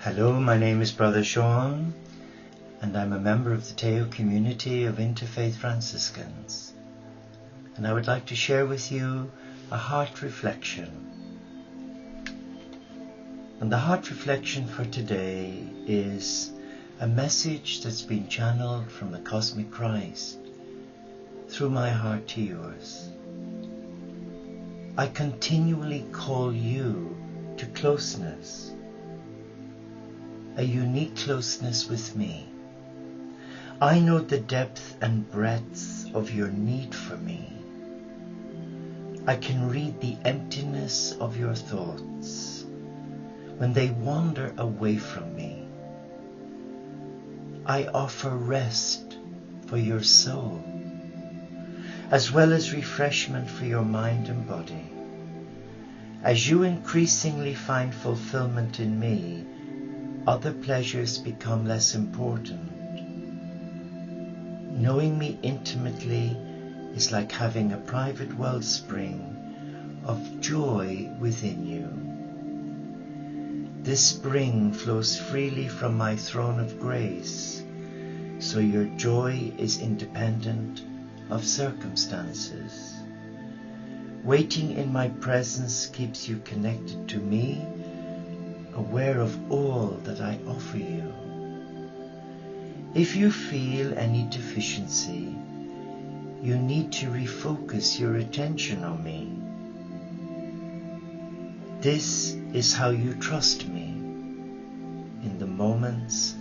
Hello, my name is Brother Sean, and I'm a member of the Teo community of Interfaith Franciscans. And I would like to share with you a heart reflection. And the heart reflection for today is a message that's been channeled from the Cosmic Christ through my heart to yours. I continually call you to closeness, a unique closeness with me. I know the depth and breadth of your need for me. I can read the emptiness of your thoughts when they wander away from me. I offer rest for your soul, as well as refreshment for your mind and body. As you increasingly find fulfillment in me, other pleasures become less important. Knowing me intimately is like having a private wellspring of joy within you. This spring flows freely from my throne of grace, so your joy is independent of circumstances. Waiting in my presence keeps you connected to me, aware of all that I offer you. If you feel any deficiency, you need to refocus your attention on me. This is how you trust me in the moments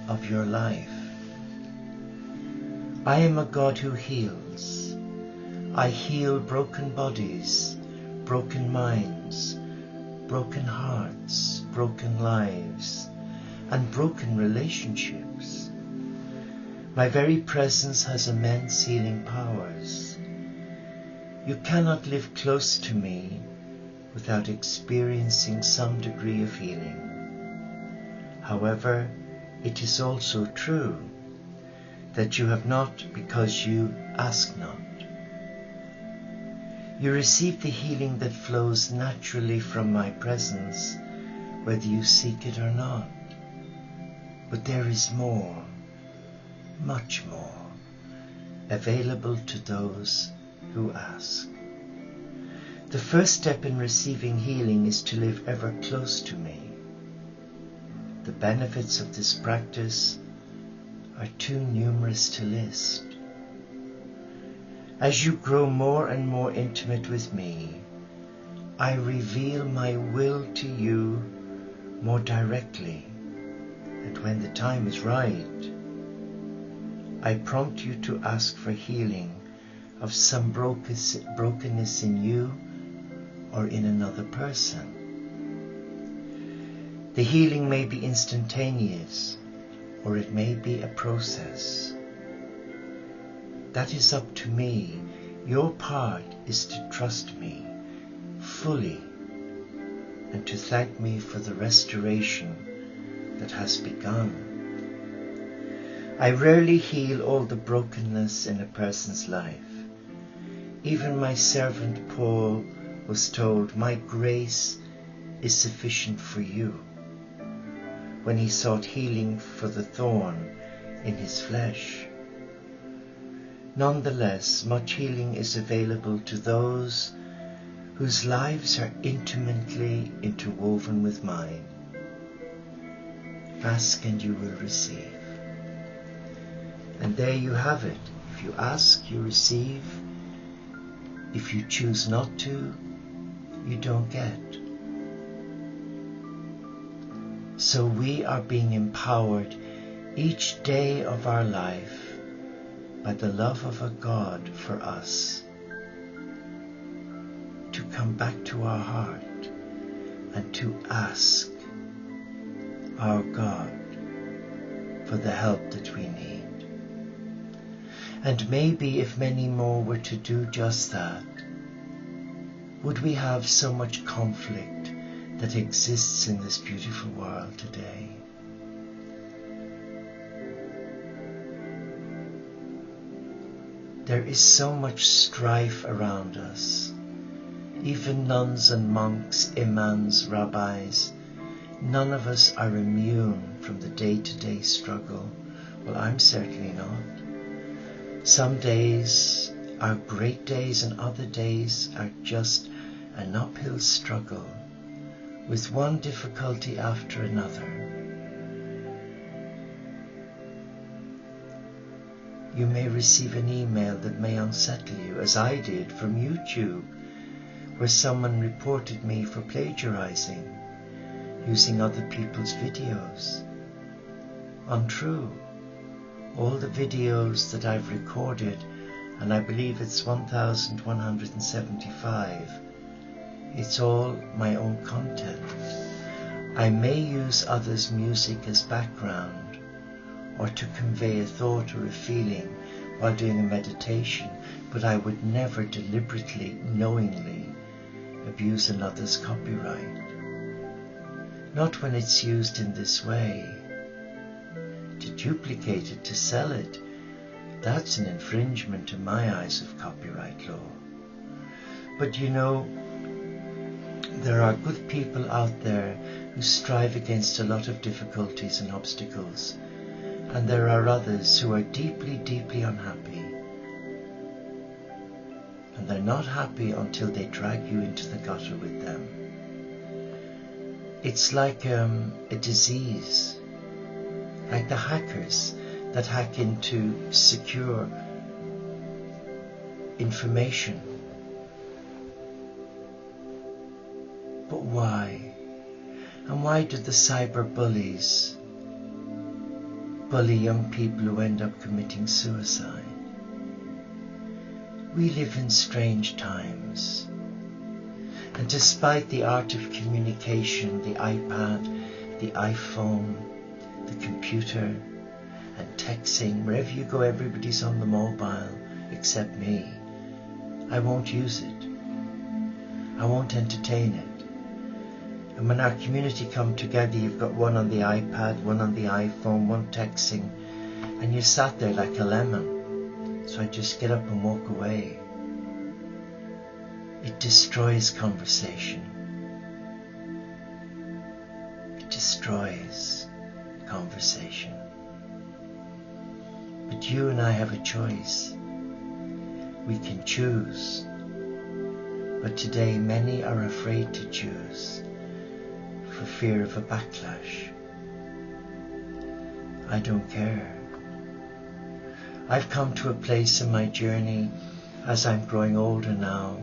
of your life. I am a God who heals. I heal broken bodies, broken minds, broken hearts, broken lives, and broken relationships. My very presence has immense healing powers. You cannot live close to me without experiencing some degree of healing. However, it is also true that you have not because you ask not. You receive the healing that flows naturally from my presence, whether you seek it or not. But there is more, much more, available to those who ask. The first step in receiving healing is to live ever close to me. The benefits of this practice are too numerous to list. As you grow more and more intimate with me, I reveal my will to you more directly, and when the time is right, I prompt you to ask for healing of some brokenness in you or in another person. The healing may be instantaneous, or it may be a process. That is up to me. Your part is to trust me fully and to thank me for the restoration that has begun. I rarely heal all the brokenness in a person's life. Even my servant Paul was told, "My grace is sufficient for you," when he sought healing for the thorn in his flesh. Nonetheless, much healing is available to those whose lives are intimately interwoven with mine. Ask and you will receive. And there you have it. If you ask, you receive. If you choose not to, you don't get. So we are being empowered each day of our life by the love of a God for us to come back to our heart and to ask our God for the help that we need. And maybe if many more were to do just that, would we have so much conflict that exists in this beautiful world today? There is so much strife around us. Even nuns and monks, imams, rabbis, None of us are immune from the day-to-day struggle. Well, I'm certainly not. Some days are great days and other days are just an uphill struggle with one difficulty after another. You may receive an email that may unsettle you, as I did from YouTube, where someone reported me for plagiarizing, using other people's videos. Untrue. All the videos that I've recorded, and I believe it's 1,175, it's all my own content. I may use others' music as background, or to convey a thought or a feeling while doing a meditation, but I would never deliberately, knowingly abuse another's copyright. Not when it's used in this way. To duplicate it, to sell it, that's an infringement in my eyes of copyright law. But you know, there are good people out there who strive against a lot of difficulties and obstacles, and there are others who are deeply, deeply unhappy. And they're not happy until they drag you into the gutter with them. It's like a disease, like the hackers that hack into secure information. But why? And why do the cyber bullies bully young people who end up committing suicide? We live in strange times. And despite the art of communication, the iPad, the iPhone, the computer, and texting, wherever you go everybody's on the mobile, except me. I won't use it. I won't entertain it. And when our community come together, you've got one on the iPad, one on the iPhone, one texting, and you sat there like a lemon. So I just get up and walk away. It destroys conversation. It destroys conversation. But you and I have a choice. We can choose. But today many are afraid to choose for fear of a backlash. I don't care. I've come to a place in my journey as I'm growing older now,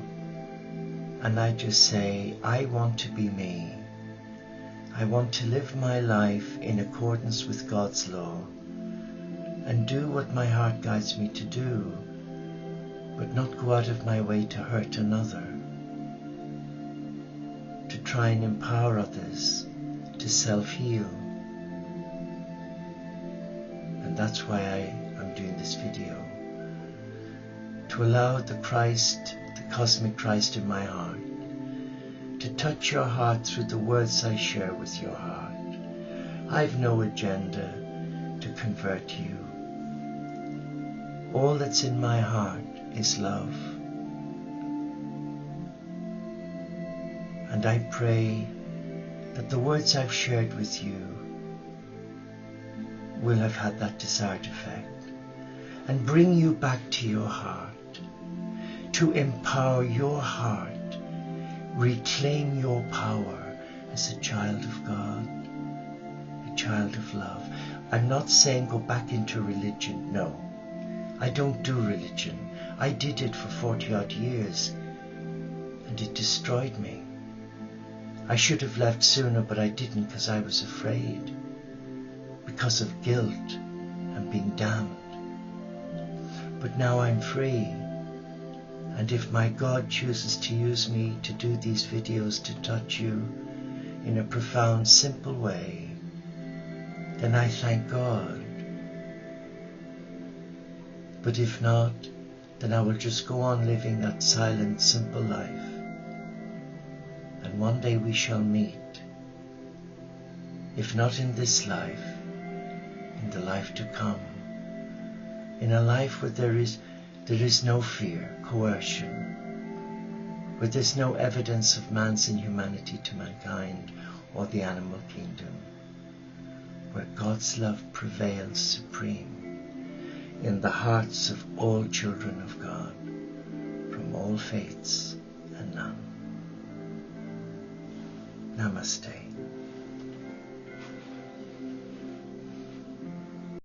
and I just say, I want to be me. I want to live my life in accordance with God's law and do what my heart guides me to do, but not go out of my way to hurt another, to try and empower others to self-heal. And that's why I'm doing this video, to allow the Christ, the cosmic Christ in my heart, to touch your heart through the words I share with your heart. I've no agenda to convert you. All that's in my heart is love. And I pray that the words I've shared with you will have had that desired effect and bring you back to your heart, to empower your heart, reclaim your power as a child of God, a child of love. I'm not saying go back into religion, no. I don't do religion. I did it for 40 odd years and it destroyed me. I should have left sooner, but I didn't because I was afraid, because of guilt and being damned. But now I'm free, and if my God chooses to use me to do these videos to touch you in a profound, simple way, then I thank God. But if not, then I will just go on living that silent, simple life. And one day we shall meet, if not in this life, in the life to come, in a life where there is no fear, coercion, where there's no evidence of man's inhumanity to mankind or the animal kingdom, where God's love prevails supreme in the hearts of all children of God, from all faiths and none. Namaste.